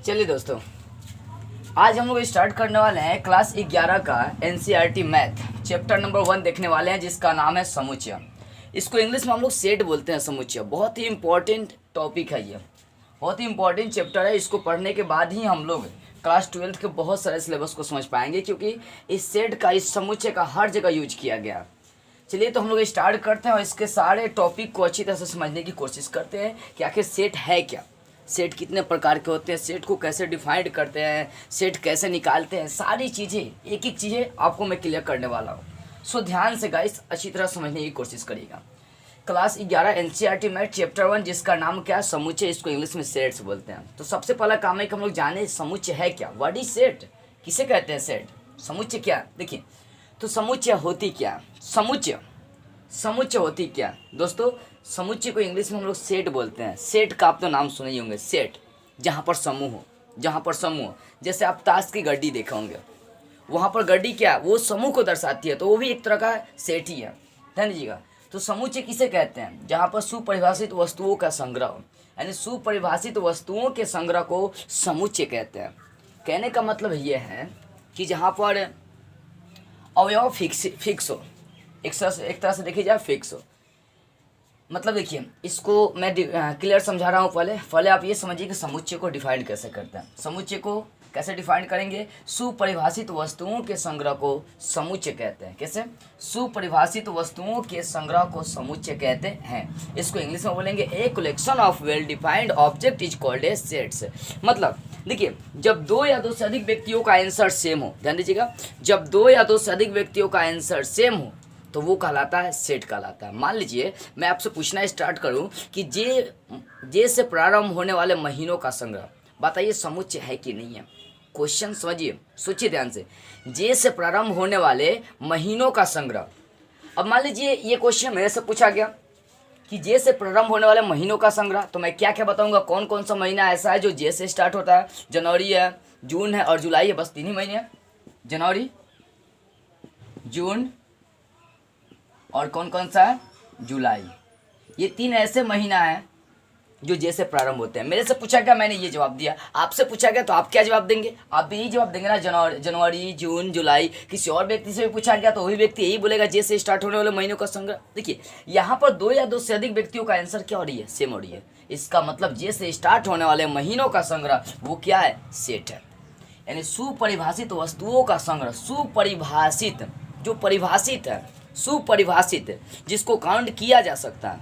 चलिए दोस्तों, आज हम लोग स्टार्ट करने वाले हैं क्लास 11 का एनसीईआरटी मैथ चैप्टर नंबर 1 देखने वाले हैं, जिसका नाम है समुच्चय। इसको इंग्लिश में हम लोग सेट बोलते हैं। समुच्चय बहुत ही इंपॉर्टेंट टॉपिक है, ये बहुत ही इंपॉर्टेंट चैप्टर है। इसको पढ़ने के बाद ही हम लोग क्लास 12 के बहुत सारे सिलेबस को समझ पाएंगे, क्योंकि इस सेट का, इस समुच्चय का हर जगह यूज किया गया। चलिए तो हम लोग स्टार्ट करते हैं और इसके सारे टॉपिक को अच्छी तरह से समझने की कोशिश करते हैं कि आखिर सेट है क्या, सेट कितने प्रकार के होते हैं, सेट को कैसे डिफाइंड करते हैं, सेट कैसे निकालते हैं। सारी चीज़ें, एक एक चीज़ें आपको मैं क्लियर करने वाला हूँ। सो ध्यान से गाइस अच्छी तरह समझने की कोशिश करिएगा। क्लास 11 एनसीईआरटी मैथ चैप्टर 1, जिसका नाम क्या है, समुच्चय। इसको इंग्लिश में सेट्स बोलते हैं। तो सबसे पहला काम है कि हम लोग जाने समुच्चय है क्या, व्हाट इज सेट, किसे कहते हैं सेट, समुच्चय क्या। देखिए तो समुच्चय होती क्या, समुच्चय होती क्या दोस्तों। समुच्चय को इंग्लिश में हम लोग सेट बोलते हैं। सेट का आप तो नाम सुने ही होंगे, सेट, जहाँ पर समूह हो, जहाँ पर समूह। जैसे आप ताश की गड्डी देखे होंगे, वहाँ पर गड्डी क्या, वो समूह को दर्शाती है, तो वो भी एक तरह का सेट ही है, ध्यान दीजिएगा। तो समुच्चय किसे कहते हैं, जहाँ पर सुपरिभाषित वस्तुओं का संग्रह हो, यानी सुपरिभाषित वस्तुओं के संग्रह को समुच्चय कहते हैं। कहने का मतलब ये है कि जहाँ पर अवयव फिक्स हो, एक तरह से देखी जाए फिक्स हो। मतलब देखिए, इसको मैं क्लियर समझा रहा हूँ। पहले आप ये समझिए कि समुच्चय को डिफाइन कैसे करते हैं। समुच्चय को कैसे डिफाइन करेंगे, सुपरिभाषित वस्तुओं के संग्रह को समुच्चय कहते हैं। कैसे, सुपरिभाषित वस्तुओं के संग्रह को समुच्चय कहते हैं। इसको इंग्लिश में बोलेंगे a collection of well defined object is called a sets. मतलब देखिए, जब दो या दो से अधिक व्यक्तियों का आंसर सेम हो, ध्यान दीजिएगा, जब दो या दो से अधिक व्यक्तियों का आंसर सेम हो तो वो कहलाता है सेट कहलाता है। मान लीजिए मैं आपसे पूछना स्टार्ट करूं कि जे से प्रारंभ होने वाले महीनों का संग्रह, बताइए समुच्चय है कि नहीं है। क्वेश्चन समझिए, सोचिए ध्यान से। जे से प्रारंभ होने वाले महीनों का संग्रह। अब मान लीजिए ये क्वेश्चन मेरे से पूछा गया कि जे से प्रारंभ होने वाले महीनों का संग्रह, तो मैं क्या क्या बताऊंगा, कौन कौन सा महीना ऐसा है जो जे से स्टार्ट होता है। जनवरी है, जून है और जुलाई है, बस 3 ही महीने हैं, जनवरी, जून और कौन कौन सा है, जुलाई। ये 3 ऐसे महीना हैं जो जैसे प्रारंभ होते हैं। मेरे से पूछा गया, मैंने ये जवाब दिया। आपसे पूछा गया तो आप क्या जवाब देंगे, आप भी यही जवाब देंगे ना, जनवरी, जून, जुलाई। किसी और व्यक्ति से भी पूछा गया तो वही व्यक्ति यही बोलेगा, जैसे स्टार्ट होने वाले महीनों का संग्रह। देखिए यहाँ पर 2 या 2 से अधिक व्यक्तियों का आंसर क्या हो रही है, सेम हो रही है। इसका मतलब जैसे स्टार्ट होने वाले महीनों का संग्रह वो क्या है, सेट है। यानी सुपरिभाषित वस्तुओं का संग्रह, सुपरिभाषित, जो परिभाषित है, सुपरिभाषित, जिसको काउंट किया जा सकता है,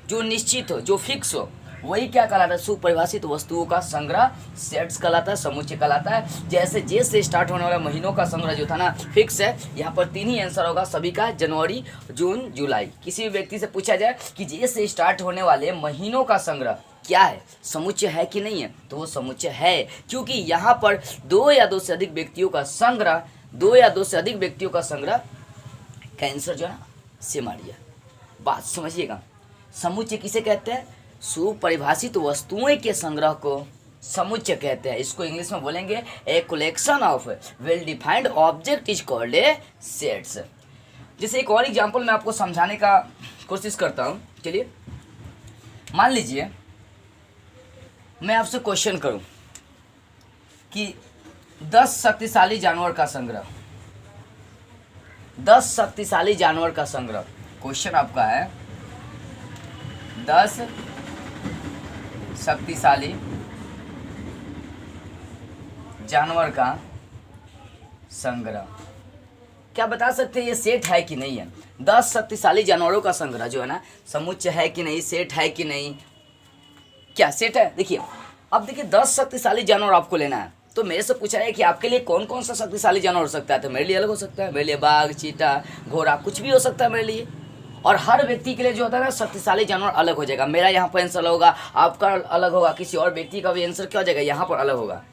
जो निश्चित हो, जो फिक्स हो, वही क्या कहलाता है, सुपरिभाषित वस्तुओं का संग्रह सेट्स कहलाता है, समुच्चय कहलाता है। जैसे जे से स्टार्ट होने वाला महीनों का संग्रह जो था ना, फिक्स है। यहाँ पर 3 ही आंसर होगा सभी का, जनवरी, जून, जुलाई। किसी भी व्यक्ति से पूछा जाए कि जे से स्टार्ट होने वाले महीनों का संग्रह क्या है, समुच्चय है कि नहीं है, तो वो समुच्चय है, क्योंकि यहाँ पर 2 या 2 से अधिक व्यक्तियों का संग्रह, 2 या 2 से अधिक व्यक्तियों का संग्रह का आंसर जो है ना सेम आ रही है। बात समझिएगा, समुच्चय किसे कहते हैं, सुपरिभाषित वस्तुओं के संग्रह को समुच्चय कहते हैं। इसको इंग्लिश में बोलेंगे a collection of well defined object is called a sets. जैसे एक और एग्जांपल मैं आपको समझाने का कोशिश करता हूँ। चलिए मान लीजिए मैं आपसे क्वेश्चन करूँ कि 10 शक्तिशाली जानवर का संग्रह, 10 शक्तिशाली जानवर का संग्रह। क्वेश्चन आपका है 10 शक्तिशाली जानवर का संग्रह। क्या बता सकते हैं ये सेट है कि नहीं है। 10 शक्तिशाली जानवरों का संग्रह जो है ना, समुच्चय है कि नहीं, सेट है कि नहीं, क्या सेट है। देखिए अब देखिए 10 शक्तिशाली जानवर आपको लेना है, तो मेरे से पूछा है कि आपके लिए कौन कौन सा शक्तिशाली जानवर हो सकता है। तो मेरे लिए अलग हो सकता है, मेरे लिए बाघ, चीता, घोड़ा, कुछ भी हो सकता है मेरे लिए। और हर व्यक्ति के लिए जो होता है ना शक्तिशाली जानवर अलग हो जाएगा। मेरा यहाँ पर आंसर अलग होगा, आपका अलग होगा, किसी और व्यक्ति का भी आंसर क्या हो जाएगा, यहाँ पर अलग होगा।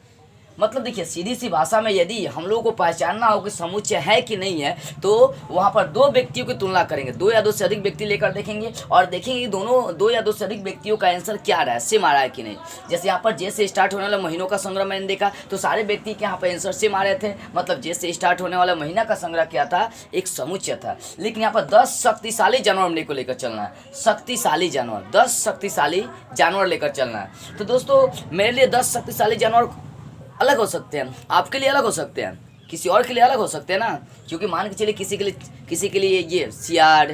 मतलब देखिए सीधी सी भाषा में यदि हम लोगों को पहचानना हो कि समुच्चय है कि नहीं है, तो वहाँ पर 2 व्यक्तियों की तुलना करेंगे, 2 या 2 से अधिक व्यक्ति लेकर देखेंगे और देखेंगे दोनों 2 या 2 से अधिक व्यक्तियों का आंसर क्या आ रहा है, सेम आ रहा है कि नहीं। जैसे यहाँ पर जे से स्टार्ट होने वाले महीनों का संग्रह मैंने देखा, तो सारे व्यक्ति के यहाँ पर आंसर सेम आ रहे थे। मतलब जे से स्टार्ट होने वाला महीना का संग्रह क्या था, एक समुच्चय था। लेकिन यहाँ पर 10 शक्तिशाली जानवर हमने को लेकर चलना है, शक्तिशाली जानवर, 10 शक्तिशाली जानवर लेकर चलना है। तो दोस्तों मेरे लिए 10 शक्तिशाली जानवर अलग हो सकते हैं, आपके लिए अलग हो सकते हैं, किसी और के लिए अलग हो सकते हैं ना। क्योंकि मान के चलिए किसी के लिए ये सियार,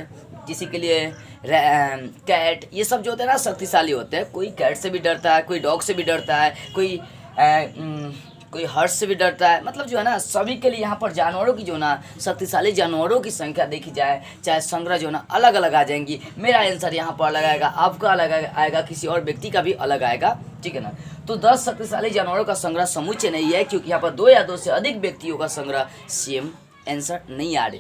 किसी के लिए कैट, ये सब जो होते हैं ना शक्तिशाली होते हैं। कोई कैट से भी डरता है, कोई डॉग से भी डरता है, कोई हर्ष से भी डरता है। मतलब जो है ना सभी के लिए यहाँ पर जानवरों की जो ना शक्तिशाली जानवरों की संख्या देखी जाए, चाहे संग्रह जो ना अलग अलग आ जाएंगी। मेरा आंसर यहाँ पर अलग आएगा, आपका अलग आएगा, किसी और व्यक्ति का भी अलग आएगा, ठीक है ना। तो 10 शक्तिशाली जानवरों का संग्रह समुच्चय नहीं है, क्योंकि यहाँ पर 2 या 2 से अधिक व्यक्तियों का संग्रह सेम आंसर नहीं आ रहे।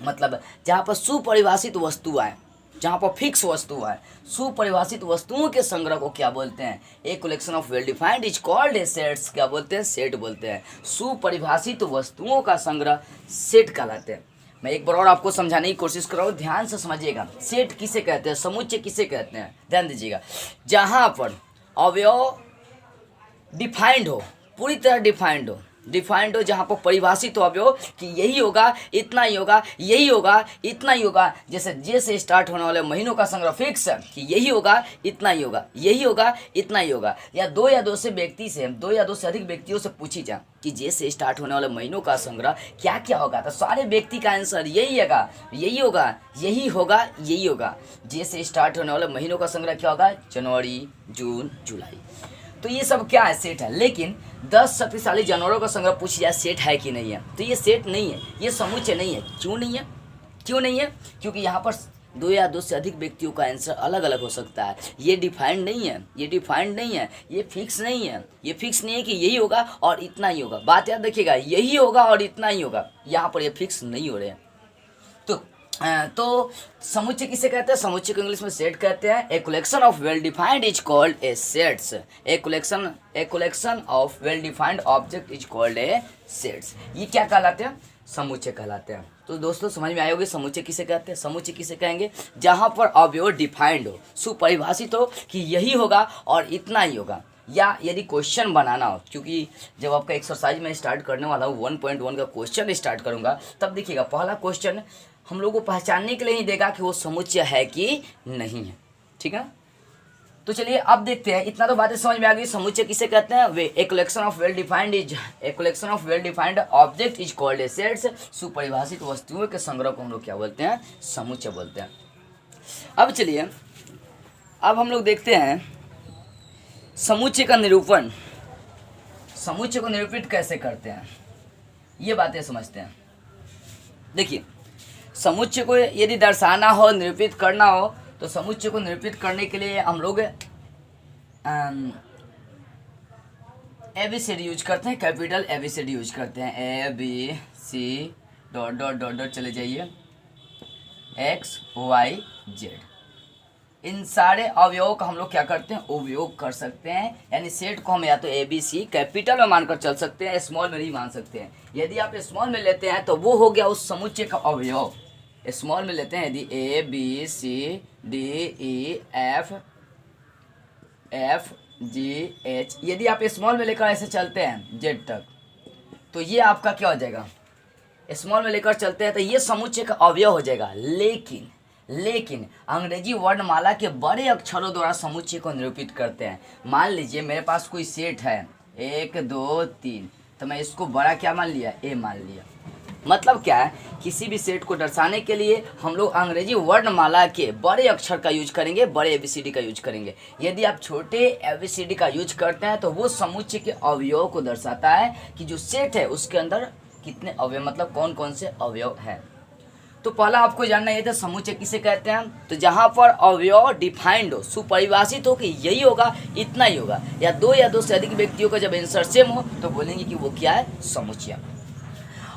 मतलब जहाँ पर सुपरिभाषित वस्तुएं, जहाँ पर फिक्स वस्तुएं, सुपरिभाषित वस्तुओं के संग्रह को क्या बोलते हैं? A collection of well defined is called a sets. क्या बोलते हैं? सेट बोलते हैं। सुपरिभाषित वस्तुओं का संग्रह सेट कहलाते हैं। मैं एक बार और आपको समझाने की कोशिश कर रहा हूँ, ध्यान से समझिएगा। सेट किसे कहते हैं, समुच्चय किसे कहते हैं, ध्यान दीजिएगा। जहाँ पर अवयव डिफाइंड हो, पूरी तरह डिफाइंड हो, जहाँ पर परिभाषित हो अवयव कि यही होगा, इतना ही होगा, यही होगा, इतना ही होगा। जैसे जे से स्टार्ट होने वाले महीनों का संग्रह फिक्स है कि यही होगा, इतना ही होगा, यही होगा, इतना ही होगा। या 2 या 2 से व्यक्ति से, 2 या 2 से अधिक व्यक्तियों से पूछी जाए कि जे से स्टार्ट होने वाले महीनों का संग्रह क्या क्या होगा, तो सारे व्यक्ति का आंसर यही होगा, यही होगा, यही होगा, यही होगा। जे से स्टार्ट होने वाले महीनों का संग्रह क्या होगा? जनवरी, जून, जुलाई। तो ये सब क्या है? सेट है। लेकिन 10 शक्तिशाली जानवरों का संग्रह पूछ जाए सेट है कि नहीं है, तो ये सेट नहीं है, ये समुच्चय नहीं है। क्यों नहीं है? क्यों नहीं है? क्योंकि यहाँ पर 2 या 2 से अधिक व्यक्तियों का आंसर अलग अलग हो सकता है। ये डिफाइंड नहीं है, ये डिफाइंड नहीं है, ये फिक्स नहीं है, ये फिक्स नहीं है कि यही होगा और इतना ही होगा। बात याद रखिएगा, यही होगा और इतना ही होगा, यहाँ पर ये फिक्स नहीं हो रहे हैं। तो समुच्चय किसे कहते हैं? समुच्चय को इंग्लिश में सेट कहते हैं। A collection of well defined is called a sets. A collection of well defined object is called a sets. ये क्या कहलाते हैं? समुच्चय कहलाते हैं। तो दोस्तों समझ में आयोगे समुच्चय किसे कहते हैं? समुच्चय किसे कहेंगे? जहाँ पर अवयव डिफाइंड हो, सुपरिभाषित हो कि यही होगा और इतना ही होगा। या यदि क्वेश्चन बनाना हो, क्योंकि जब आपका एक्सरसाइज में स्टार्ट करने वाला हूँ 1.1 का क्वेश्चन स्टार्ट करूँगा, तब देखिएगा पहला क्वेश्चन हम लोग को पहचानने के लिए ही देगा कि वो समुच्चय है कि नहीं है, ठीक है। तो चलिए अब देखते हैं। इतना तो बातें समझ में आ गई। समुच्चय किसे कहते हैं? वे a collection of well defined object is called a sets. सुपरिभाषित वस्तुओं के संग्रह को हम लोग क्या बोलते हैं? समुच्चय बोलते हैं। अब चलिए अब हम लोग देखते हैं समुच्चय का निरूपण। समुच्चय को निरूपित कैसे करते हैं, ये बातें समझते हैं। देखिए, समुच्चय को यदि दर्शाना हो, निरूपित करना हो, तो समुच्चय को निरूपित करने के लिए हम लोग ABCD यूज करते हैं, कैपिटल ABCD यूज करते हैं। ABC dot dot dot dot चले जाइए, X Y Z। इन सारे अवयवों का हम लोग क्या करते हैं? उपयोग कर सकते हैं। यानी सेट को हम या तो ABC कैपिटल में मानकर चल सकते हैं, स्मॉल में नहीं मान सकते हैं। यदि आप स्मॉल में लेते हैं तो वो हो गया उस समुच्चय का अवयव। स्मॉल में लेते हैं यदि ABCDEF FGH, यदि आप स्मॉल में लेकर ऐसे चलते हैं Z तक, तो ये आपका क्या हो जाएगा? स्मॉल में लेकर चलते हैं तो ये समुच्चय का अवयव हो जाएगा। लेकिन अंग्रेजी वर्णमाला के बड़े अक्षरों द्वारा समुच्चय को निरूपित करते हैं। मान लीजिए मेरे पास कोई सेट है 1 2 3, तो मैं इसको बड़ा क्या मान लिया? A मान लिया। मतलब क्या है? किसी भी सेट को दर्शाने के लिए हम लोग अंग्रेजी वर्णमाला के बड़े अक्षर का यूज करेंगे, बड़े ABCD का यूज करेंगे। यदि आप छोटे ABCD का यूज करते हैं तो वो समुच्चय के अवयव को दर्शाता है कि जो सेट है उसके अंदर कितने अवयव, मतलब कौन कौन से अवयव हैं। तो पहला आपको जानना ये था समुच्चय किसे कहते हैं। तो जहाँ पर अवयव डिफाइंड हो, सुपरिभाषित हो कि यही होगा, इतना ही होगा, या 2 या 2 से अधिक व्यक्तियों का जब आंसर सेम हो तो बोलेंगे कि वो क्या है? समुच्चय।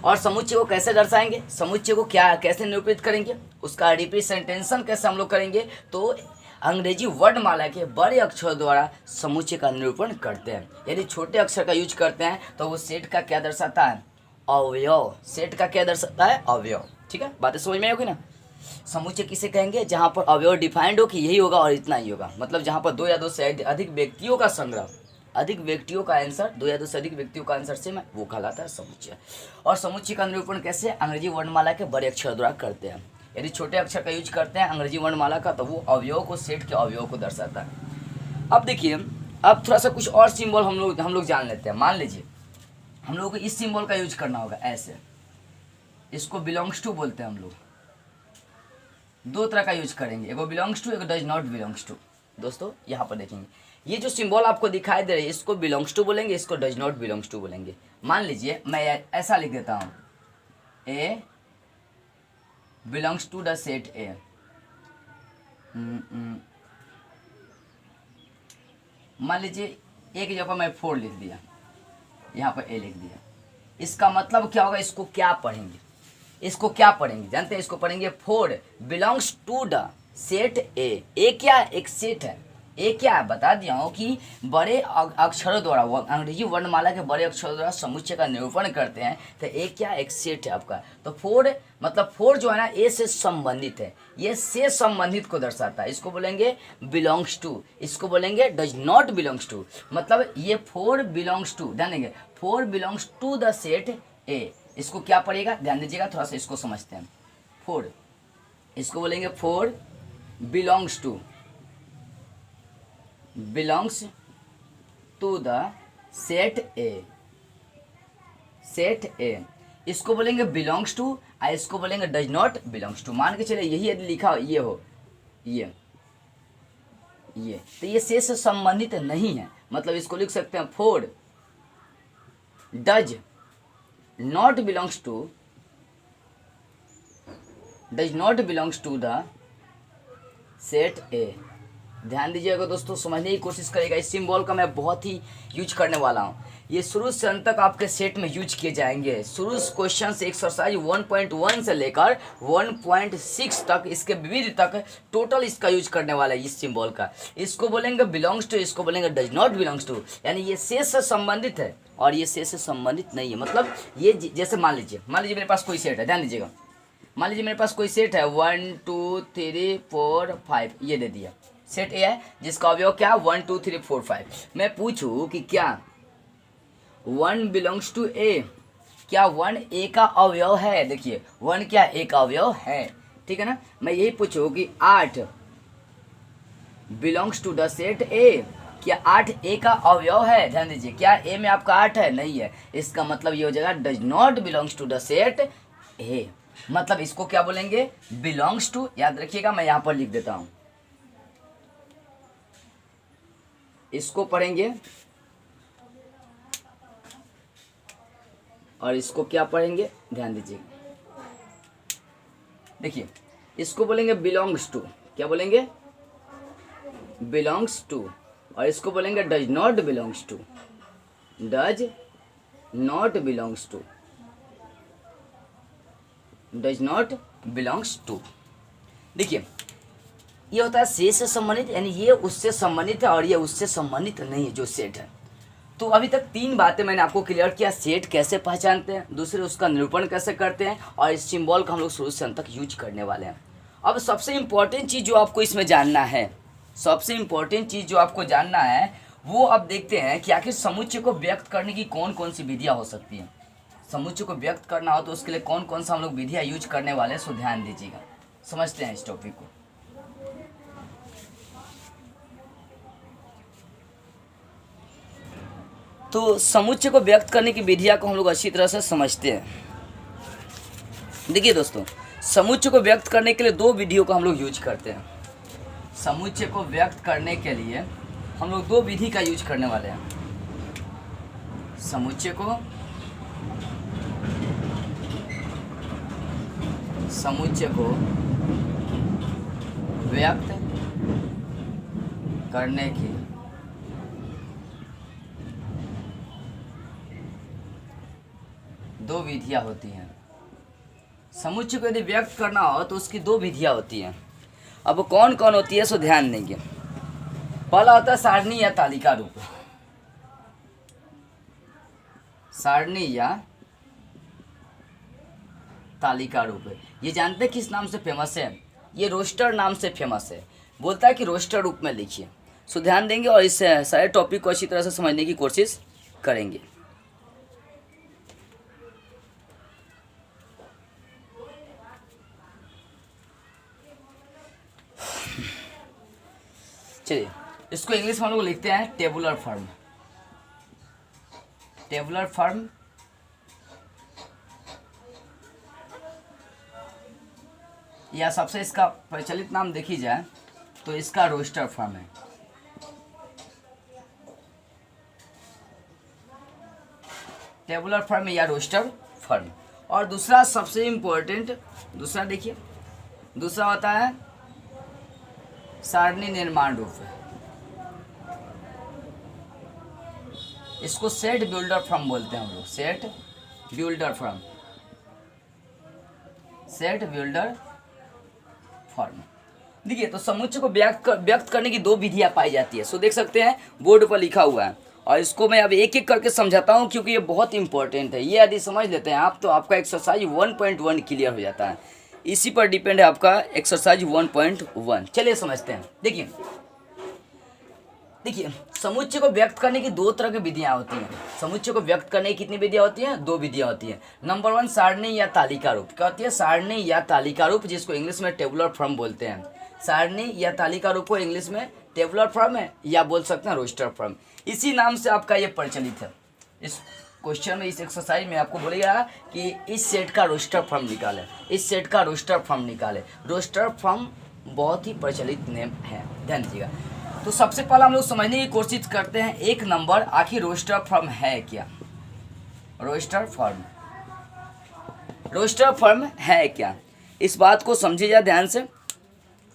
और समुच्चय को कैसे दर्शाएंगे? समुच्चय को क्या कैसे निरूपित करेंगे? उसका रिप्रेजेंटेशन कैसे हम लोग करेंगे? तो अंग्रेजी वर्णमाला के बड़े अक्षर द्वारा समुच्चय का निरूपण करते हैं। यदि छोटे अक्षर का यूज करते हैं तो वो सेट का क्या दर्शाता है? अवयव। सेट का क्या दर्शाता है? अवयव। ठीक है, बातें समझ में आएगी ना। समुच्चय किसे कहेंगे? जहाँ पर अवयव डिफाइंड हो कि यही होगा और इतना ही होगा। मतलब जहाँ पर 2 या 2 से अधिक व्यक्तियों का संग्रह, अधिक व्यक्तियों का आंसर, 2 या 2 से अधिक व्यक्तियों का आंसर सेम है, वो कहलाता है समुच्चय। और समुच्चय का निरूपण कैसे? अंग्रेजी वर्णमाला के बड़े अक्षर द्वारा करते हैं। यदि छोटे अक्षर का यूज करते हैं अंग्रेजी वर्णमाला का, तो वो अवयव को, सेट के अवयव को दर्शाता है। अब देखिए अब थोड़ा सा कुछ और सिंबल हम लोग जान लेते हैं। मान लीजिए हम लोगों को इस सिंबल का यूज करना होगा ऐसे, इसको बिलोंग्स टू बोलते हैं हम लोग। दो तरह का यूज करेंगे, एक बिलोंग्स टू, एक डज नॉट बिलोंग्स टू। दोस्तों यहाँ पर देखेंगे, ये जो सिंबल आपको दिखाई दे रही है इसको बिलोंग्स टू बोलेंगे, इसको डज नॉट बिलोंग्स टू बोलेंगे। मान लीजिए मैं ऐसा लिख देता हूँ, A belongs to the set A. मान लीजिए ए की जगह मैं 4 लिख दिया, यहाँ पर ए लिख दिया। इसका मतलब क्या होगा, इसको क्या पढ़ेंगे, इसको क्या पढ़ेंगे जानते हैं, इसको पढ़ेंगे 4 belongs to the set A. A क्या है, एक सेट है। ए क्या है, बता दिया हूँ कि बड़े अक्षरों द्वारा, अंग्रेजी वर्णमाला के बड़े अक्षरों द्वारा समुच्चय का निरूपण करते हैं। तो ए क्या, एक सेट है आपका। तो 4 मतलब 4 जो है ना ए से संबंधित है, ये से संबंधित को दर्शाता है। इसको बोलेंगे बिलोंग्स टू, इसको बोलेंगे डज नॉट बिलोंग्स टू। मतलब ये 4 बिलोंग्स टू, ध्यान देंगे 4 belongs to the set A. इसको क्या पड़ेगा, ध्यान दीजिएगा, थोड़ा सा इसको समझते हैं। 4 इसको बोलेंगे 4 belongs to, belongs to the set A, set A. इसको बोलेंगे बिलोंग्स टू, और इसको बोलेंगे डज नॉट बिलोंग्स टू। मान के चले यही यदि लिखा हो, ये हो ये तो ये से संबंधित नहीं है। मतलब इसको लिख सकते हैं 4 does not belongs to, does not belongs to the set A. ध्यान दीजिएगा दोस्तों, समझने की कोशिश करेगा। इस सिंबल का मैं बहुत ही यूज करने वाला हूँ। ये शुरू से अंत तक आपके सेट में यूज किए जाएंगे। शुरू क्वेश्चन से एक्सरसाइज 1.1 से लेकर 1.6 तक, इसके विविध तक टोटल इसका यूज करने वाला है इस सिंबल का। इसको बोलेंगे बिलोंग्स टू, इसको बोलेंगे डज नॉट बिलोंग्स टू। यानी ये से संबंधित है और ये से संबंधित नहीं है। मतलब ये जैसे मान लीजिए मेरे पास कोई सेट है, ध्यान दीजिएगा, मान लीजिए मेरे पास कोई सेट है 1 2 3 4 5, ये दे दिया सेट ए है जिसका अवयव क्या 1 2 3 4 5। मैं पूछूं कि क्या 1 बिलोंग्स टू ए, क्या 1 ए का अवयव है। देखिए 1 क्या ए का अवयव है, ठीक है ना। मैं यही पूछूं कि 8 belongs to the set A, क्या 8 ए का अवयव है। ध्यान दीजिए, क्या ए में आपका 8 है, नहीं है। इसका मतलब ये हो जाएगा does not belongs to the set A. मतलब इसको क्या बोलेंगे, बिलोंग्स टू। याद रखिएगा, मैं यहां पर लिख देता हूं, इसको पढ़ेंगे और इसको क्या पढ़ेंगे, ध्यान दीजिए। देखिए इसको बोलेंगे बिलोंग्स टू, क्या बोलेंगे, बिलोंग्स टू। और इसको बोलेंगे does not belongs to, does not belongs to, does not belongs to. देखिए ये होता है से संबंधित, यानी ये उससे संबंधित है और ये उससे संबंधित नहीं है जो सेट है। तो अभी तक 3 बातें मैंने आपको क्लियर किया, सेट कैसे पहचानते हैं, दूसरे उसका निरूपण कैसे करते हैं, और इस सिंबल का हम लोग शुरू से अंत तक यूज करने वाले हैं। अब सबसे इम्पोर्टेंट चीज़ जो आपको इसमें जानना है, सबसे इम्पोर्टेंट चीज़ जो आपको जानना है वो अब देखते हैं कि आखिर समुच्चय को व्यक्त करने की कौन कौन सी विधियाँ हो सकती हैं। समुच्चय को व्यक्त करना हो तो उसके लिए कौन कौन सा हम लोग विधियाँ यूज करने वाले हैं, सो ध्यान दीजिएगा, समझते हैं इस टॉपिक को। तो समुच्चय को व्यक्त करने की विधियाँ को हम लोग अच्छी तरह से समझते हैं। देखिए दोस्तों, समुच्चय को व्यक्त करने के लिए 2 विधियों का हम लोग यूज करते हैं। समुच्चय को व्यक्त करने के लिए हम लोग 2 विधि का यूज करने वाले हैं। समुच्चय को व्यक्त करने की दो विधियाँ होती हैं। समुच्चय को यदि व्यक्त करना हो तो उसकी 2 विधियाँ होती हैं। अब कौन कौन होती है, सो ध्यान देंगे। पहला होता है सारणी या तालिका रूप, सारणी या तालिका रूप। ये जानते हैं किस नाम से फेमस है, ये रोस्टर नाम से फेमस है। बोलता है कि रोस्टर रूप में लिखिए। सो ध्यान देंगे और इस सारे टॉपिक को अच्छी तरह से समझने की कोशिश करेंगे। चलिए इसको इंग्लिश में हम लोग लिखते हैं टेबुलर फॉर्म। टेबुलर फॉर्म या सबसे इसका प्रचलित नाम देखी जाए तो इसका रोस्टर फॉर्म है। टेबुलर फॉर्म या रोस्टर फॉर्म। और दूसरा सबसे इम्पोर्टेंट, दूसरा देखिए, दूसरा होता है सारणी निर्माण रूप। इसको सेट बिल्डर फॉर्म बोलते हैं हम लोग, set builder form, set builder form. देखिए, तो समुच्चय को व्यक्त करने की दो विधियां पाई जाती है। सो देख सकते हैं बोर्ड पर लिखा हुआ है, और इसको मैं अब एक एक करके समझाता हूं क्योंकि ये बहुत इंपॉर्टेंट है। ये यदि समझ लेते हैं आप तो आपका एक्सरसाइज 1.1 क्लियर हो जाता है। इसी पर डिपेंड है आपका एक्सरसाइज 1.1। चलिए समझते हैं। देखिए समुच्चय को व्यक्त करने की दो तरह की विधियां होती हैं। समुच्चय को व्यक्त करने की कितनी विधियां होती हैं? दो विधियां होती हैं। नंबर 1 सारणी या तालिका रूप। क्या होती है? सारणी या तालिका रूप, जिसको इंग्लिश में टेबुलर फॉर्म बोलते हैं। सारणी या तालिका रूप को इंग्लिश में टेबुलर फॉर्म है या बोल सकते हैं रोस्टर फॉर्म। इसी नाम से आपका ये प्रचलित है। इस क्वेश्चन में, इस एक्सरसाइज में आपको बोलेगा कि इस सेट का रोस्टर फॉर्म निकाले, इस सेट का रोस्टर फॉर्म निकाले। रोस्टर फॉर्म बहुत ही प्रचलित नेम है, ध्यान दीजिएगा। तो सबसे पहले हम लोग समझने की कोशिश करते हैं 1 नंबर, आखिर रोस्टर फॉर्म है क्या? रोस्टर फॉर्म, रोस्टर फॉर्म है क्या, इस बात को समझिएगा ध्यान से।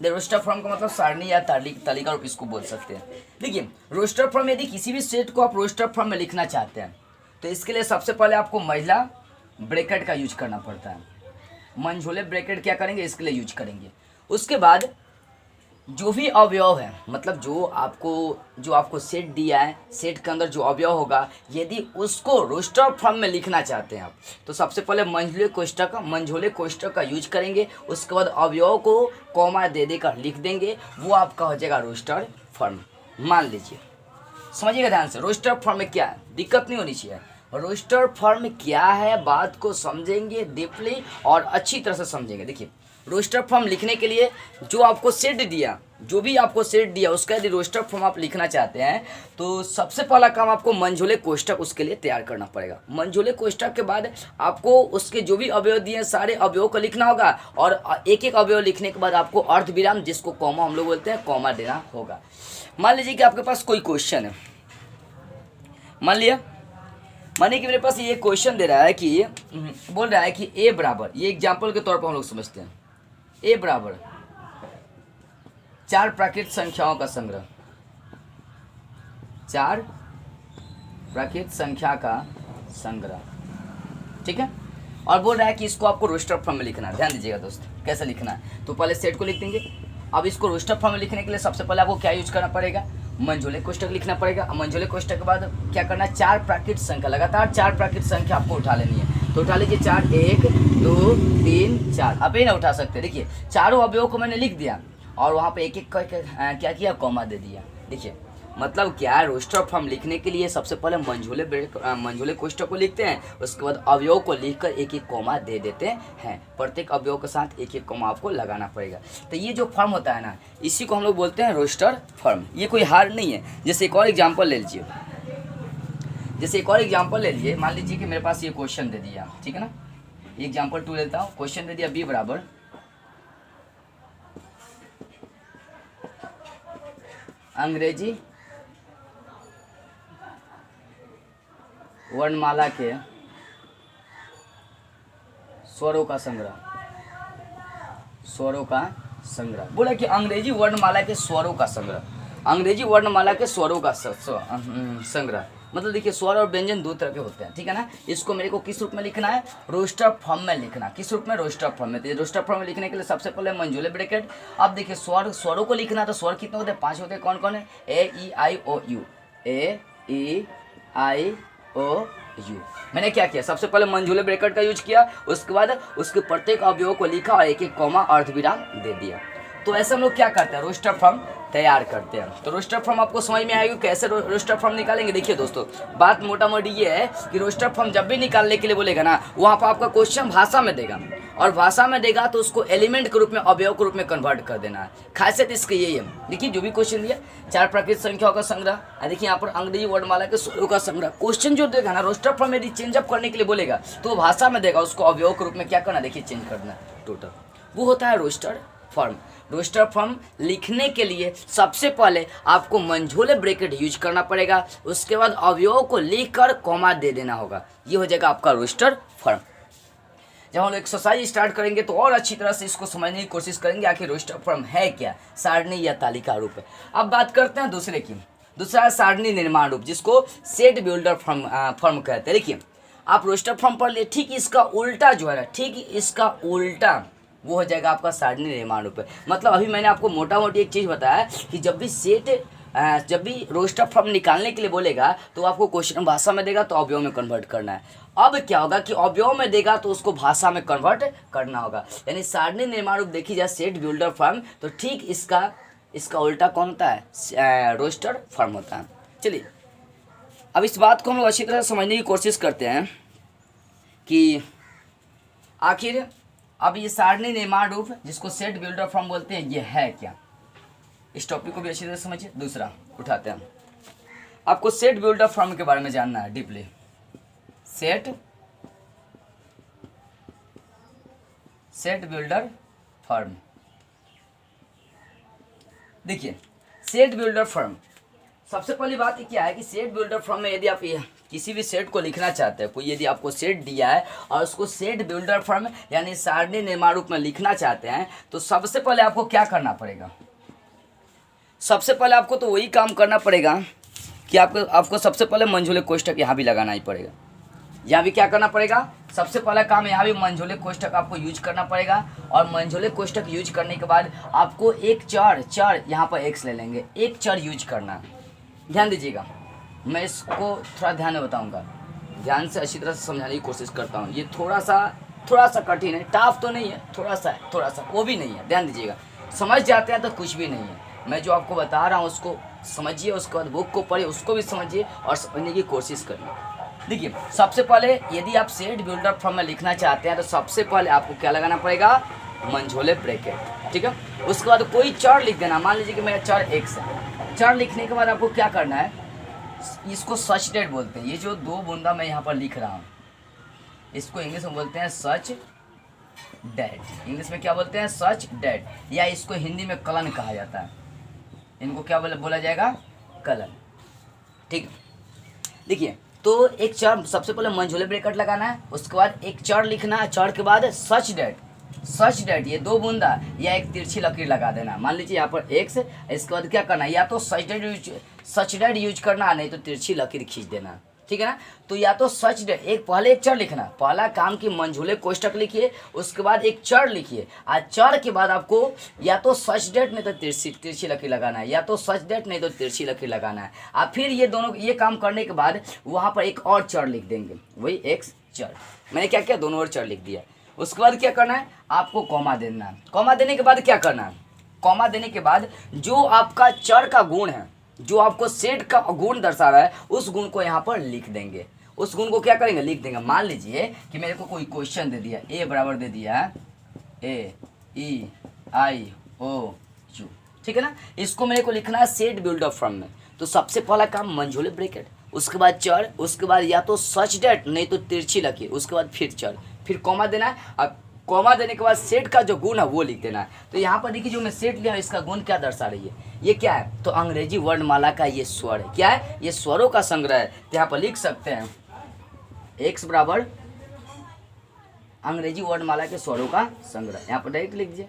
रोस्टर फॉर्म का मतलब सारणी या तालिका रूप इसको बोल सकते हैं। देखिए रोस्टर फॉर्म, यदि किसी भी सेट को आप रोस्टर फॉर्म में लिखना चाहते हैं तो इसके लिए सबसे पहले आपको महिला ब्रैकेट का यूज करना पड़ता है। मंझोले ब्रैकेट क्या करेंगे? इसके लिए यूज करेंगे। उसके बाद जो भी अवयव है, मतलब जो आपको सेट दिया है, सेट के अंदर जो अवयव होगा, यदि उसको रोस्टर फॉर्म में लिखना चाहते हैं आप तो सबसे पहले मंझोले कोष्ठक का यूज करेंगे। उसके बाद अवयव को कॉमा दे देकर लिख देंगे, वो आपका हो जाएगा रोस्टर फॉर्म। मान लीजिए, समझिएगा ध्यान से, रोस्टर फॉर्म में क्या है, दिक्कत नहीं होनी चाहिए। रोस्टर फॉर्म क्या है, बात को समझेंगे डीपली और अच्छी तरह से समझेंगे। देखिए रोस्टर फॉर्म लिखने के लिए जो आपको सेट दिया, जो भी आपको सेट दिया उसका यदि रोस्टर फॉर्म आप लिखना चाहते हैं तो सबसे पहला काम आपको मंझोले कोष्ठक उसके लिए तैयार करना पड़ेगा। मंझोले कोष्ठक के बाद आपको उसके जो भी अवयव दिए सारे अवयव को लिखना होगा, और एक एक अवयव लिखने के बाद आपको अर्धविराम, जिसको कॉमा हम लोग बोलते हैं, कॉमा देना होगा। मान लीजिए कि आपके पास कोई क्वेश्चन है, मानिए कि मेरे पास ये क्वेश्चन दे रहा है कि बोल रहा है कि ए बराबर, ये एग्जाम्पल के तौर पर हम लोग समझते हैं, ए बराबर 4 प्राकृत संख्याओं का संग्रह, 4 प्राकृत संख्या का संग्रह, ठीक है। और बोल रहा है कि इसको आपको रोस्टर फॉर्म में लिखना है। ध्यान दीजिएगा दोस्त, कैसे लिखना है, तो पहले सेट को लिख देंगे। अब इसको रोस्टर फॉर्म में लिखने के लिए सबसे पहले आपको क्या यूज करना पड़ेगा? मंझोले कोष्ठक लिखना पड़ेगा। मंझोले कोष्ठक के बाद क्या करना है? 4 प्राकृत संख्या, लगातार 4 प्राकृत संख्या आपको उठा लेनी है। तो उठा लीजिए 4, 1 2 3 4। अब ये ना उठा सकते, देखिए चारों अवयव को मैंने लिख दिया और वहाँ पे एक एक करके क्या किया? कॉमा दे दिया। देखिए मतलब क्या है, रोस्टर फॉर्म लिखने के लिए सबसे पहले मंझोले कोष्ठक को लिखते हैं, उसके बाद अवयव को लिखकर एक एक कॉमा दे देते हैं। प्रत्येक अवयव के साथ एक एक कॉमा आपको लगाना पड़ेगा। तो ये जो फॉर्म होता है ना, इसी को हम लोग बोलते हैं रोस्टर फॉर्म। ये कोई हार्ड नहीं है। जैसे एक और एग्जाम्पल ले लीजिए, मान लीजिए कि मेरे पास ये क्वेश्चन दे दिया, ठीक है ना। एग्जाम्पल 2 लेता हूँ। क्वेश्चन दे दिया बी बराबर अंग्रेजी वर्णमाला के स्वरों का संग्रह, बोला कि अंग्रेजी वर्णमाला के स्वरों का संग्रह, अंग्रेजी वर्णमाला के स्वरों का संग्रह। मतलब देखिए स्वर और व्यंजन 2 तरह के होते हैं, ठीक है ना। इसको मेरे को किस रूप में लिखना है? रोस्टर फॉर्म में लिखना। किस रूप में? रोस्टर फॉर्म में। तो रोस्टर फॉर्म में लिखने के लिए सबसे पहले मंझोले ब्रैकेट। अब देखिए स्वरों को लिखना, तो स्वर कितने होते हैं? 5 होते हैं। कौन कौन है? A E I O U, A E I O U. मैंने क्या किया? सबसे पहले मंझोले ब्रैकेट का यूज किया, उसके बाद उसके प्रत्येक अवयव को लिखा और एक एक कॉमा अर्धविराम दे दिया। तो ऐसे हम लोग क्या करते हैं? रोस्टर फॉर्म तैयार करते हैं। तो रोस्टर फॉर्म आपको समझ में आएगी कैसे रोस्टर फॉर्म निकालेंगे। देखिए दोस्तों, बात मोटा मोटी ये है कि रोस्टर फॉर्म जब भी निकालने के लिए बोलेगा ना, वहाँ पर आपका क्वेश्चन भाषा में देगा, और भाषा में देगा तो उसको एलिमेंट के रूप में, अवयव के रूप में कन्वर्ट कर देना है। खासियत इसकी यही है। देखिए जो भी क्वेश्चन दिया, 4 प्राकृतिक संख्याओं का संग्रह, देखिए यहाँ पर अंग्रेजी वर्णमाला के स्वरों का संग्रह, क्वेश्चन जो देगा ना रोस्टर फॉर्म यदि चेंज अप करने के लिए बोलेगा तो भाषा में देगा, उसको अवयव के रूप में क्या करना, देखिए चेंज करना टोटल, वो होता है रोस्टर फॉर्म। रोस्टर फॉर्म लिखने के लिए सबसे पहले आपको मंझोले ब्रैकेट यूज करना पड़ेगा, उसके बाद अवयव को लिखकर कॉमा दे देना होगा, ये हो जाएगा आपका रोस्टर फॉर्म। जब हम एक्सरसाइज स्टार्ट करेंगे तो और अच्छी तरह से इसको समझने की कोशिश करेंगे आखिर रोस्टर फॉर्म है क्या, सारणी या तालिका रूप है। अब बात करते हैं दूसरे की। दूसरा है सारणी निर्माण रूप, जिसको सेट बिल्डर फॉर्म कहते हैं। देखिए आप रोस्टर फॉर्म पढ़ लिए, ठीक इसका उल्टा जो है ना, ठीक इसका उल्टा वो हो जाएगा आपका सारणी निर्माण रूप है। मतलब अभी मैंने आपको मोटा मोटी एक चीज़ बताया कि जब भी रोस्टर फॉर्म निकालने के लिए बोलेगा तो आपको क्वेश्चन भाषा में देगा तो अवयव में कन्वर्ट करना है। अब क्या होगा कि अवयव में देगा तो उसको भाषा में कन्वर्ट करना होगा, यानी सारणी निर्माण रूप देखी जाए सेट बिल्डर फॉर्म, तो ठीक इसका उल्टा कौन होता है, रोस्टर फॉर्म होता है। चलिए अब इस बात को हम लोग अच्छी तरह समझने की कोशिश करते हैं कि आखिर अब ये सारणी निर्माण रूप जिसको सेट बिल्डर फॉर्म बोलते हैं, ये है क्या। इस टॉपिक को भी अच्छी तरह समझिए। दूसरा उठाते हैं, आपको सेट बिल्डर फॉर्म के बारे में जानना है डीपली। सेट बिल्डर फॉर्म, देखिए सेट बिल्डर फॉर्म, सबसे पहली बात क्या है कि सेट बिल्डर फॉर्म में यदि आप किसी भी सेट को लिखना चाहते हैं, कोई यदि आपको सेट दिया है और उसको सेट बिल्डर फॉर्म यानी सारणी निर्माण रूप में लिखना चाहते हैं, तो सबसे पहले आपको क्या करना पड़ेगा, सबसे पहले आपको तो वही काम करना पड़ेगा कि आपको सबसे पहले मंझोले कोष्ठक यहाँ भी लगाना ही पड़ेगा। यहाँ भी क्या करना पड़ेगा, सबसे पहला काम यहाँ भी मंझोले कोष्ठक आपको यूज करना पड़ेगा, और मंझोले कोष्ठक यूज करने के बाद आपको एक चर यहाँ पर एक्स ले लेंगे, एक चर यूज करना है। ध्यान दीजिएगा, मैं इसको थोड़ा ध्यान में बताऊँगा, ध्यान से अच्छी तरह से समझाने की कोशिश करता हूँ। ये थोड़ा सा कठिन है, टाफ तो नहीं है, थोड़ा सा वो भी नहीं है। ध्यान दीजिएगा, समझ जाते हैं तो कुछ भी नहीं है। मैं जो आपको बता रहा हूँ उसको समझिए, उसके बाद बुक को पढ़िए, उसको भी समझिए और समझने की कोशिश करिए। देखिए सबसे पहले यदि आप सेट बिल्डर फॉर्म में लिखना चाहते हैं तो सबसे पहले आपको क्या लगाना पड़ेगा, मंझोले ब्रैकेट, ठीक है। उसके बाद कोई चर लिख देना, मान लीजिए कि मेरा चर एक्स है। चर लिखने के बाद आपको क्या करना है, इसको सच डेट बोलते हैं। ये जो 2 बूंदा मैं यहाँ पर लिख रहा हूँ, इसको इंग्लिश में बोलते हैं सच डेट। इंग्लिश में क्या बोलते हैं, सच डेट, या इसको हिंदी में कलन कहा जाता है। इनको क्या बोला जाएगा, कलन, ठीक। देखिए तो एक चर सबसे पहले मंझोले ब्रैकेट लगाना है, उसके बाद एक चर लिखना है, चर के बाद सच डेट ये 2 बूंदा या एक तिरछी लकीर लगा देना। मान लीजिए यहाँ पर एक्स, इसके बाद क्या करना है, या तो सच डेट यूज करना, नहीं तो तिरछी लकीर खींच देना, ठीक है ना। तो या तो सच डेट, पहले एक चर लिखना, पहला काम की मंझोले कोष्ठक लिखिए, उसके बाद एक चर लिखिए, और चर के बाद आपको या तो सच डेट नहीं तो तिरछी लकीर लगाना है, या तो सच डेट नहीं तो तिरछी लकीर लगाना है। और फिर ये काम करने के बाद वहाँ पर एक और चर लिख देंगे, वही एक्स चर। मैंने क्या किया, दोनों और चर लिख दिया। उसके बाद क्या करना है, आपको कॉमा देना है। कॉमा देने के बाद क्या करना है, कॉमा देने के बाद जो आपका चर का गुण है, जो आपको सेट का गुण दर्शा रहा है, उस गुण को यहाँ पर लिख देंगे। उस गुण को क्या करेंगे, लिख देंगे। मान लीजिए कि मेरे को कोई क्वेश्चन दे दिया, ए बराबर दे दिया AEIOU, ठीक है ना। इसको मेरे को लिखना है सेट बिल्डर फॉर्म में। तो सबसे पहला काम मंझोले ब्रैकेट, उसके बाद चर, उसके बाद या तो सच डेट नहीं तो तिरछी लकीर, उसके बाद फिर चर, फिर कॉमा देना है। अब कॉमा देने के बाद सेट का जो गुण है वो लिख देना है। तो यहाँ पर देखिए जो मैं सेट लिया इसका गुण क्या दर्शा रही है, ये क्या है, तो अंग्रेजी वर्णमाला का ये स्वर है। क्या है, ये स्वरों का संग्रह है। तो यहाँ पर लिख सकते हैं एक्स बराबर अंग्रेजी वर्णमाला के स्वरों का संग्रह, यहाँ पर डायरेक्ट लिख दीजिए।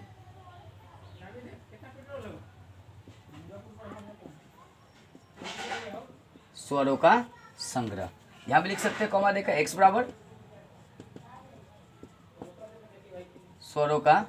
स्वरों का संग्रह, यहाँ भी लिख सकते हैं कॉमा देकर एक्स बराबर स्वरों का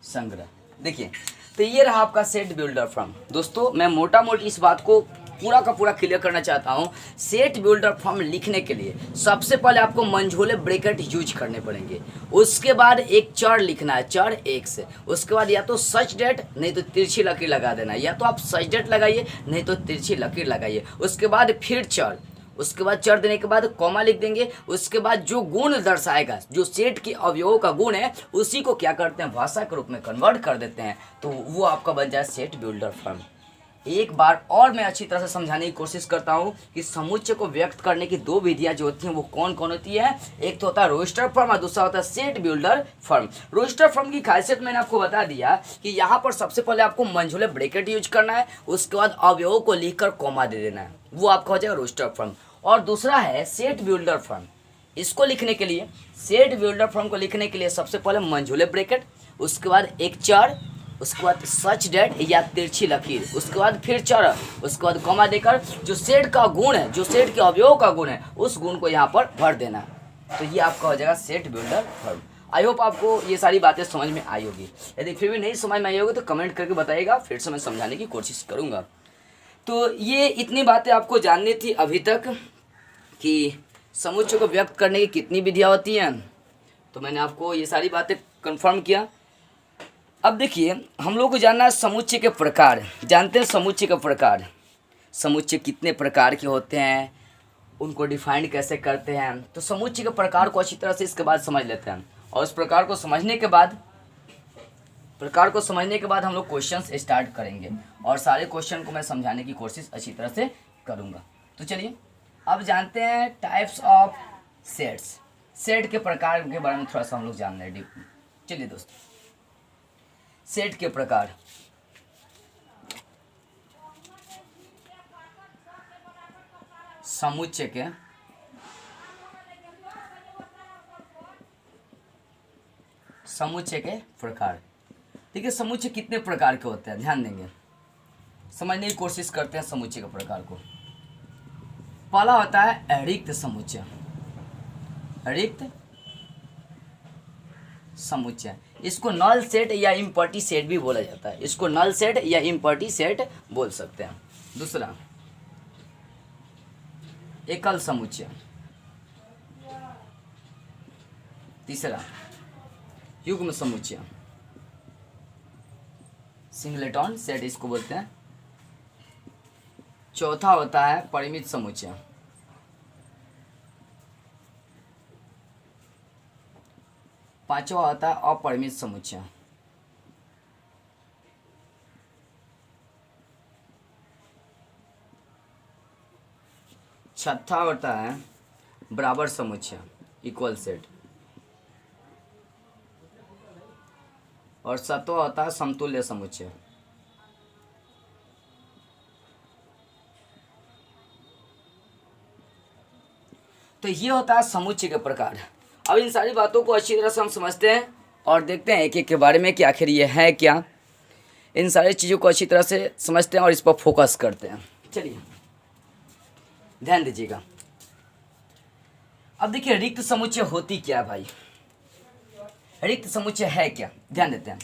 संग्रह। देखिए तो ये रहा आपका सेट बिल्डर फॉर्म। दोस्तों मैं मोटा मोटी इस बात को पूरा का पूरा क्लियर करना चाहता हूँ। सेट बिल्डर फॉर्म लिखने के लिए सबसे पहले आपको मंझोले ब्रैकेट यूज करने पड़ेंगे। उसके बाद एक चर लिखना है, चर एक से। उसके बाद या तो सच डेट नहीं तो तिरछी लकीर लगा देना है, या तो आप सच डेट लगाइए नहीं तो तिरछी लकीर लगाइए। उसके बाद फिर चर, उसके बाद चर देने के बाद कॉमा लिख देंगे। उसके बाद जो गुण दर्शाएगा, जो सेट के अवयवों का गुण है, उसी को क्या करते हैं, भाषा के रूप में कन्वर्ट कर देते हैं, तो वो आपका बन जाए सेट बिल्डर फॉर्म। एक बार और मैं अच्छी तरह से समझाने की कोशिश करता हूँ कि समुच्चय को व्यक्त करने की दो विधियां जो होती हैं वो कौन कौन होती है। एक तो होता है रोस्टर फॉर्म और दूसरा होता है set builder form. Roster form की खासियत मैंने आपको बता दिया कि यहाँ पर सबसे पहले आपको मंझोले ब्रैकेट यूज करना है, उसके बाद अवयवों को लिखकर कॉमा दे देना है, वो आपका हो जाएगा रोस्टर फॉर्म। और दूसरा है सेट बिल्डर फॉर्म। इसको लिखने के लिए, सेट बिल्डर फॉर्म को लिखने के लिए सबसे पहले मंझोले ब्रैकेट, उसके बाद एक चर, उसके बाद सच डेट या तिरछी लकीर, उसके बाद फिर चर, उसके बाद कॉमा देकर जो सेट का गुण है, जो सेट के अवयवों का गुण है, उस गुण को यहाँ पर भर देना। तो ये आपका हो जाएगा set builder form. I hope आपको ये सारी बातें समझ में आई होगी। यदि फिर भी नहीं समझ में आई होगी तो कमेंट करके बताइएगा, फिर से मैं समझाने की कोशिश करूँगा। तो ये इतनी बातें आपको जाननी थी अभी तक कि समुच्चय को व्यक्त करने की कितनी विधियाँ होती हैं। तो मैंने आपको ये सारी बातें कंफर्म किया। अब देखिए, हम लोग को जानना है समुच्चय के प्रकार। जानते हैं समुच्चय के प्रकार, समुच्चय कितने प्रकार के होते हैं, उनको डिफाइन कैसे करते हैं। तो समुच्चय के प्रकार को अच्छी तरह से इसके बाद समझ लेते हैं, और उस प्रकार को समझने के बाद हम लोग क्वेश्चंस स्टार्ट करेंगे, और सारे क्वेश्चन को मैं समझाने की कोशिश अच्छी तरह से करूँगा। तो चलिए अब जानते हैं टाइप्स ऑफ सेट्स। सेट के प्रकार के बारे में थोड़ा सा हम लोग जान रहे हैं। चलिए दोस्तों, सेट के प्रकार। समुच्चय के प्रकार। देखिए समुच्चय कितने प्रकार के होते हैं, ध्यान देंगे, समझने की कोशिश करते हैं समुच्चय के प्रकार को। पहला होता है रिक्त समुच्चय। रिक्त समुच्चय, इसको नल सेट या इम्पटी सेट भी बोला जाता है। इसको नल सेट या इम्पटी सेट बोल सकते हैं। दूसरा एकल समुच्चय। तीसरा युग्म समुच्चय, सिंगलेटन सेट इसको बोलते हैं। चौथा होता है परिमित समुच्चय। पांचवा होता है अपरिमित समुच्चय। छठा होता है बराबर समुच्चय, इक्वल सेट। और सातवां होता है समतुल्य समुच्चय। तो ये होता है समुच्चय के प्रकार। अब इन सारी बातों को अच्छी तरह से हम समझते हैं और देखते हैं एक एक के बारे में कि आखिर ये है क्या। इन सारी चीज़ों को अच्छी तरह से समझते हैं और इस पर फोकस करते हैं। चलिए ध्यान दीजिएगा। अब देखिए रिक्त समुच्चय होती क्या है भाई, रिक्त समुच्चय है क्या, ध्यान देते हैं।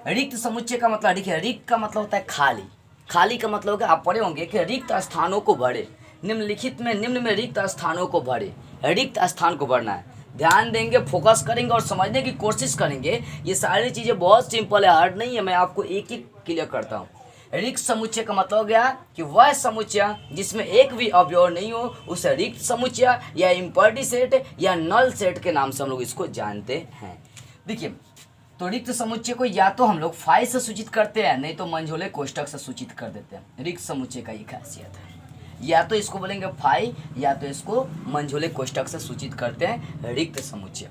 रिक्त समुच्चय का मतलब, देखिए रिक्त का मतलब होता है खाली। खाली का मतलब है, आप पढ़े होंगे कि रिक्त स्थानों को भरे, निम्नलिखित में निम्न में रिक्त स्थानों को भरे, रिक्त स्थान को भरना है। ध्यान देंगे, फोकस करेंगे और समझने की कोशिश करेंगे। ये सारी चीज़ें बहुत सिंपल है, हार्ड नहीं है, मैं आपको एक एक क्लियर करता हूँ। रिक्त समुच्चय का मतलब हो गया कि वह समुच्चय जिसमें एक भी अवयव नहीं हो, उसे रिक्त समुच्चय या इम्पटी सेट या नल सेट के नाम से हम लोग इसको जानते हैं। देखिए, तो रिक्त समुच्चय को या तो हम लोग फाई से सूचित करते हैं, नहीं तो मंझोले कोष्ठक से सूचित कर देते हैं। रिक्त समुच्चय का ये खासियत है, या तो इसको बोलेंगे फाई या तो इसको मंझोले कोष्ठक से सूचित करते हैं रिक्त समुच्चय।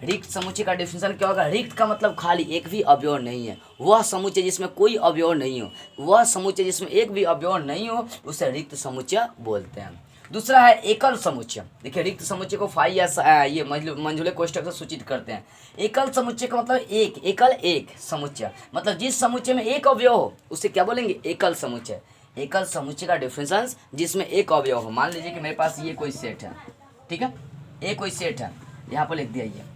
रिक्त समुच्चय का डेफिनेशन क्या होगा, रिक्त का मतलब खाली, एक भी अवयव नहीं है। वह समुच्चय जिसमें कोई अवयव नहीं हो, वह समुच्चय जिसमें एक भी अवयव नहीं हो, उसे रिक्त समुच्चय बोलते हैं। दूसरा है एकल समुच्चय। देखिए रिक्त समुच्चय को फाई या ये मंझोले कोष्ठक से सूचित करते हैं। एकल समुच्चय का मतलब एक, एकल एक समुच्चय, मतलब जिस समुच्चय में एक अवयव हो उसे क्या बोलेंगे, एकल समुच्चय। एकल समुच्चय का डिफरेंशन जिसमें एक अवयव हो। मान लीजिए कि मेरे पास ये कोई सेट है, ठीक है, ये कोई सेट है, यहाँ पर लिख दिया ये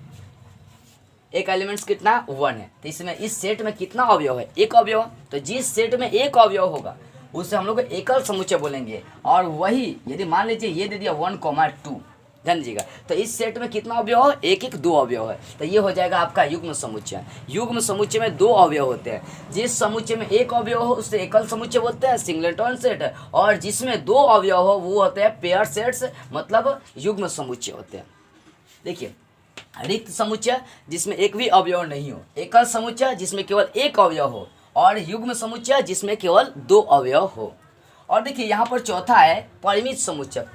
एक एलिमेंट्स कितना 1 है, तो इसमें इस सेट में कितना अवयव है, एक अवयव। तो जिस सेट में एक अवयव होगा उसे हम लोग एकल समुच्चय बोलेंगे। और वही यदि मान लीजिए ये दे दिया 1,2, ध्यान दीजिएगा, तो इस सेट में कितना अवयव है? एक 2 अवयव है, तो ये हो जाएगा आपका युग्म समुच्चय। युग्म समुच्चय में 2 अवयव होते हैं। जिस समुच्चय में एक अवयव हो उसे एकल समुच्चय बोलते हैं, सिंगलेटन सेट, और जिसमें 2 अवयव हो वो होते हैं पेयर सेट्स, मतलब युग्म समुच्चय होते हैं। देखिए, रिक्त समुच्चय जिसमें एक भी अवयव नहीं हो, एकल समुच्चय जिसमें केवल एक अवयव हो, और युग्म समुच्चय जिसमें केवल 2 अवयव हो। और देखिए यहाँ पर चौथा है परिमित समुच्चय।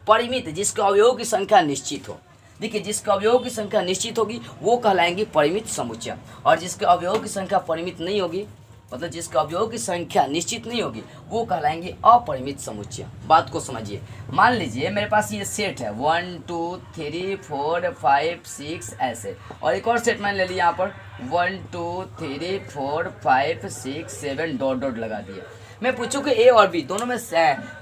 परिमित जिसके अवयवों की संख्या निश्चित हो। देखिए, जिसके अवयवों की संख्या निश्चित होगी वो कहलाएंगे परिमित समुच्चय, और जिसके अवयवों की संख्या परिमित नहीं होगी, मतलब जिसके अवयवों की संख्या निश्चित नहीं होगी, वो कहलाएंगे अपरिमित समुच्चय। बात को समझिए, मान लीजिए मेरे पास ये सेट है 1 2 3 4 5 6 ऐसे, और एक और सेट मैंने ले लिया यहाँ पर 1 2 3 4 5 6 7 डॉट डॉट लगा दिए। मैं पूछूं कि ए और बी दोनों में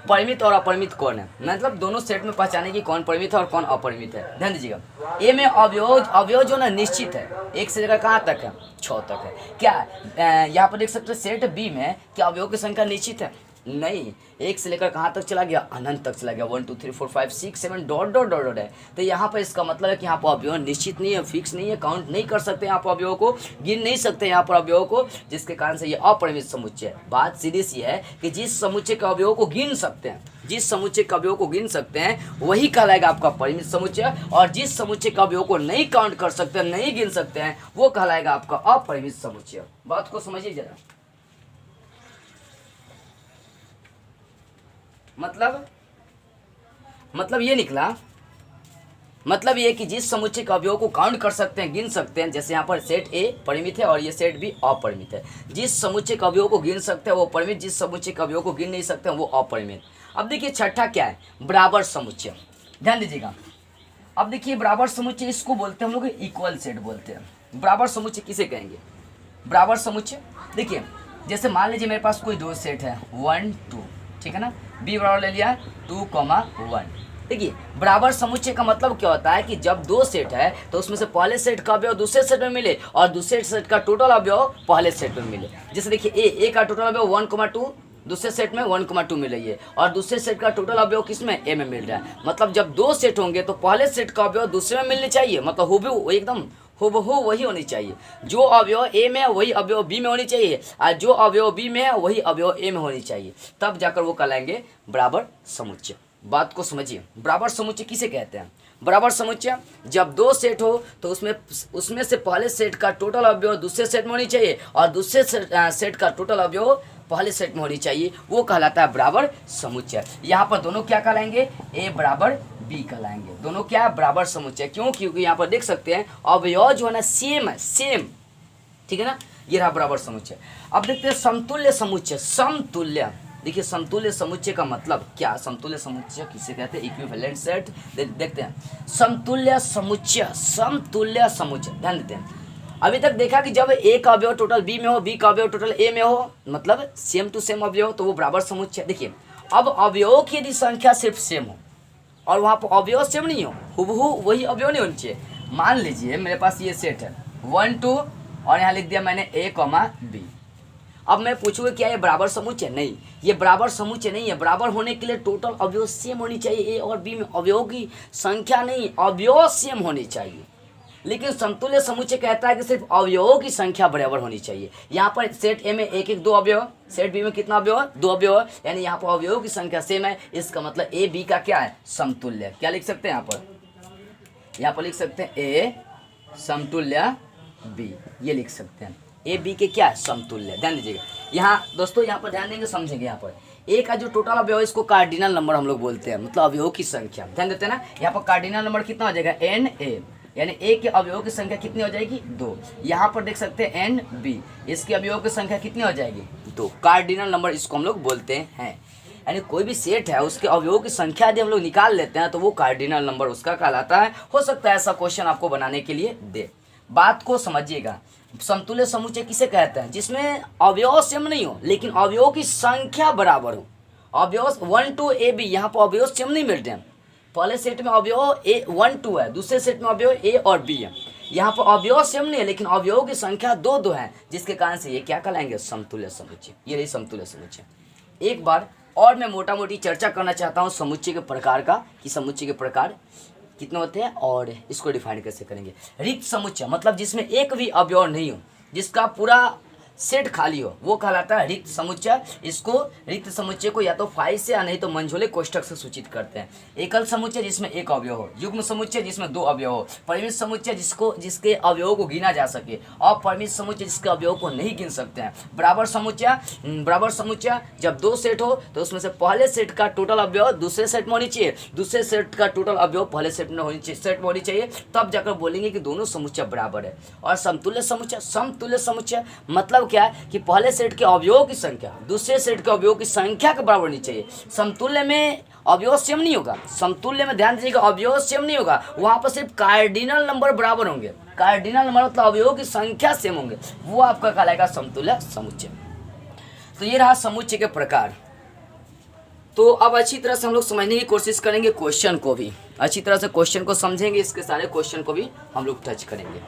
परिमित और अपरिमित कौन है, मतलब दोनों सेट में पहचाने की कौन परिमित है और कौन अपरिमित है। ध्यान दीजिएगा, ए में अवयव जो ना निश्चित है, 1 से लेकर कहाँ तक है? 6 तक है। क्या यहाँ पर देख सकते हैं सेट बी में क्या अवयव की संख्या निश्चित है? नहीं, 1 से लेकर कहाँ तक चला गया? अनंत तक चला गया। 1 2 3 4 5 6 7 डॉट डॉट डॉट डॉट है। तो यहाँ पर इसका मतलब है कि यहाँ पर अवयव निश्चित नहीं है, फिक्स नहीं है, काउंट नहीं कर सकते यहाँ पर अवयव को, गिन नहीं सकते यहाँ पर अवयव को, जिसके कारण से ये अपरिमित समुच्चय है। बात सीधी सी है कि जिस समुच्चय के अवयव को गिन सकते हैं, जिस समुच्चय के अवयव को गिन सकते हैं वही कहलाएगा आपका परिमित समुच्चय, और जिस समुच्चय के अवयव को नहीं काउंट कर सकते, नहीं गिन सकते हैं, वो कहलाएगा आपका अपरिमित समुच्चय। बात को समझिए जरा। मतलब ये निकला, मतलब ये कि जिस समुच्चय के अवयव को काउंट कर सकते हैं, गिन सकते हैं, जैसे यहाँ पर सेट ए परिमित है और ये सेट बी अपरिमित है। जिस समुच्चय के अवयव को गिन सकते हैं वो परिमित, जिस समुच्चय के अवयव को गिन नहीं सकते हैं वो अपरिमित। अब देखिए छठा क्या है? बराबर समुच्चय। ध्यान दीजिएगा, अब देखिए बराबर समुच्चय इसको बोलते हैं हम लोग इक्वल सेट बोलते हैं। बराबर समुच्चय किसे कहेंगे? बराबर समुच्चय देखिए, जैसे मान लीजिए मेरे पास कोई 2 सेट है 1 2, ठीक है ना, बी बराबर ले लिया 2, 1। देखिए, बराबर समुच्चय का मतलब क्या होता है कि जब 2 सेट है तो उसमें से पहले सेट का अवयव दूसरे सेट में मिले और दूसरे सेट का टोटल अवयव पहले सेट में मिले। जैसे देखिए ए का टोटल अवयव 1, 2 दूसरे सेट में 1, 2 मिल रही है, और दूसरे सेट का टोटल अवयव किसमें? ए में मिल रहा है। मतलब जब 2 सेट होंगे तो पहले सेट का अवयव दूसरे में मिलने चाहिए, मतलब हूबहू एकदम हूबहू वही होनी चाहिए। जो अवयव ए में है वही अवयव बी में होनी चाहिए, और जो अवयव बी में है वही अवयव ए में होनी चाहिए, तब जाकर वो कहलाएंगे बराबर समुच्चय। बात को समझिए, बराबर समुच्चय किसे कहते हैं? बराबर समुच्चय जब 2 सेट हो तो उसमें से पहले सेट का टोटल अवयव दूसरे सेट में होनी चाहिए, और दूसरे सेट का टोटल अवयव पहले सेट में होनी चाहिए, वो कहलाता है बराबर समुच्चय। यहाँ पर दोनों क्या कहलाएंगे? ए बराबर बी कहलाएंगे। दोनों क्या है? बराबर समुच्चय। क्यों? क्योंकि यहाँ पर देख सकते हैं अवयव जो है ना सेम है, सेम, ठीक है ना, ये रहा बराबर समुच्चय। अब देखते हैं समतुल्य समुच्चय। समतुल्य, देखिए समतुल्य समुच्चय का मतलब क्या? समतुल्य समुच्चय किसे कहते हैं? Equivalent set. देखते हैं समतुल्य समुच्चय। समतुल्य समुच्चय ध्यान देते हैं, अभी तक देखा कि जब ए का अवयव टोटल बी में हो, बी का अवयव टोटल ए में हो, मतलब सेम टू सेम अवयव, तो वो बराबर समुच्चय। देखिए, अब अवयवों की यदि संख्या सिर्फ सेम हो और वहाँ पर अवयव सेम नहीं हो, हूबहू वही अवयव नहीं होनी चाहिए। मान लीजिए मेरे पास ये सेट है 1 2 और यहाँ लिख दिया मैंने ए बी। अब मैं पूछूंगा क्या ये बराबर समुच्चय? नहीं, ये बराबर समुच्चय नहीं है। बराबर होने के लिए टोटल अवयव सेम होनी चाहिए। ए और बी में अवयवों की संख्या नहीं, अवयव सेम होनी चाहिए। लेकिन समतुल्य समुच्चय कहता है कि सिर्फ अवयवों की संख्या बराबर होनी चाहिए। यहाँ पर सेट ए में 1 1 2 अवयव, सेट बी में कितना अवयव? 2 अवयव, यानी यहाँ पर अवयवों की संख्या सेम है। इसका मतलब ए बी का क्या है? समतुल्य। क्या लिख सकते हैं यहाँ पर लिख सकते हैं ए समतुल्य बी, ये लिख सकते हैं ए बी के क्या है? समतुल्य। ध्यान दीजिएगा, यहाँ दोस्तों यहाँ पर ध्यान देंगे, समझेंगे। यहाँ पर ए का जो टोटल अवयव है इसको कार्डिनल नंबर हम लोग बोलते हैं, मतलब अवयवों की संख्या। ध्यान देते हैं ना, यहाँ पर कार्डिनल नंबर कितना हो जाएगा? एन ए, यानी ए के अवयवों की संख्या कितनी हो जाएगी? 2। यहाँ पर देख सकते हैं एन बी, इसके अवयवों की संख्या कितनी हो जाएगी? 2। कार्डिनल नंबर इसको हम लोग बोलते हैं। यानी कोई भी सेट है उसके अवयवों की संख्या यदि हम लोग निकाल लेते हैं तो वो कार्डिनल नंबर उसका कहलाता है। हो सकता है ऐसा क्वेश्चन आपको बनाने के लिए दे। बात को समझिएगा, समतुल्य समुच्चय किसे कहते हैं? जिसमें अवयव सेम नहीं हो लेकिन अवयवों की संख्या बराबर हो। अवयव 1 2 ए बी, यहाँ पर अवयव सेम नहीं मिलते हैं। पहले सेट में अवयव ए 1 2 है, दूसरे सेट में अवयव ए और बी है। यहाँ पर अवयव सेम नहीं है, लेकिन अवयव की संख्या दो दो है, जिसके कारण से ये क्या कहलाएंगे, समतुल्य समुच्चय। ये रही समतुल्य समुच्चय। एक बार और मैं मोटा मोटी चर्चा करना चाहता हूँ समुच्चय के प्रकार का, कि समुच्चय के प्रकार कितने होते हैं और इसको डिफाइन कैसे करेंगे। रिक्त समुच्चय मतलब जिसमें एक भी अवयव नहीं हो, जिसका पूरा सेट खाली हो, वो कहलाता है रिक्त समुच्चय। इसको रिक्त समुच्चय को या तो फाई से या नहीं तो मंझोले कोष्ठक से सूचित करते हैं। एकल समुच्चय जिसमें एक अवयव हो, युग्म समुच्चय जिसमें दो अवयव हो, परिमित समुच्चय जिसके अवयवों को गिना जा सके, और परिमित समुच्चय जिसके अवयवों को नहीं गिन सकते हैं। बराबर समुच्चय जब दो सेट हो तो उसमें से पहले सेट का टोटल अवयव दूसरे सेट में होनी चाहिए, दूसरे सेट का टोटल अवयव पहले सेट में होनी चाहिए, तब जाकर बोलेंगे कि दोनों समुच्चय बराबर है। और समतुल्य समुच्चय मतलब क्या है कि पहले सेट के अवयवों की संख्या दूसरे सेट के अवयवों की संख्या के बराबर होनी चाहिए। समतुल्य में अवयव सेम नहीं होगा, समतुल्य में ध्यान दीजिएगा अवयव सेम नहीं होगा, वहां पर सिर्फ कार्डिनल नंबर बराबर होंगे। कार्डिनल नंबर मतलब अवयवों की संख्या सेम होंगे, वो आपका कहलाएगा समतुल्य समुच्चय। तो ये रहा समुच्चय के प्रकार। तो अब अच्छी तरह से हम लोग समझने की कोशिश करेंगे, क्वेश्चन को भी अच्छी तरह से क्वेश्चन को समझेंगे, इसके सारे क्वेश्चन को भी हम लोग टच करेंगे।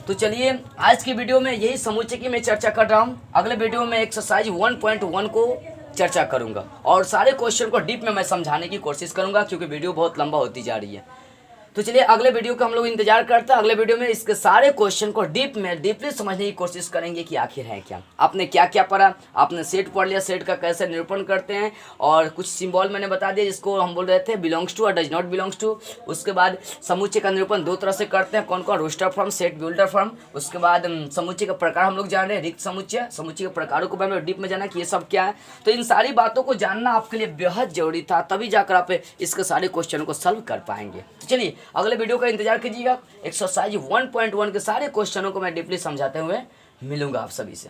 तो चलिए आज की वीडियो में यही समुच्चय की मैं चर्चा कर रहा हूँ। अगले वीडियो में एक्सरसाइज 1.1 को चर्चा करूँगा और सारे क्वेश्चन को डीप में मैं समझाने की कोशिश करूँगा, क्योंकि वीडियो बहुत लंबा होती जा रही है। तो चलिए अगले वीडियो का हम लोग इंतजार करते हैं। अगले वीडियो में इसके सारे क्वेश्चन को डीपली समझने की कोशिश करेंगे कि आखिर है क्या, आपने क्या क्या पढ़ा, आपने सेट पढ़ लिया, सेट का कैसे निरूपण करते हैं, और कुछ सिंबल मैंने बता दिया जिसको हम बोल रहे थे बिलोंग्स टू और डज नॉट बिलोंग्स टू। उसके बाद समुच्चय का निरूपण दो तरह से करते हैं, कौन कौन, roster form, set builder form. उसके बाद समुच्चय का प्रकार हम लोग जान रहे हैं, रिक्त समुच्चय के प्रकारों को बारे में डीप में जाना कि ये सब क्या है। तो इन सारी बातों को जानना आपके लिए बेहद जरूरी था, तभी जाकर आप इसके सारे क्वेश्चन को सॉल्व कर पाएंगे। तो चलिए अगले वीडियो का इंतजार कीजिएगा। एक्सरसाइज 1.1 के सारे क्वेश्चनों को मैं डीपली समझाते हुए मिलूंगा आप सभी से।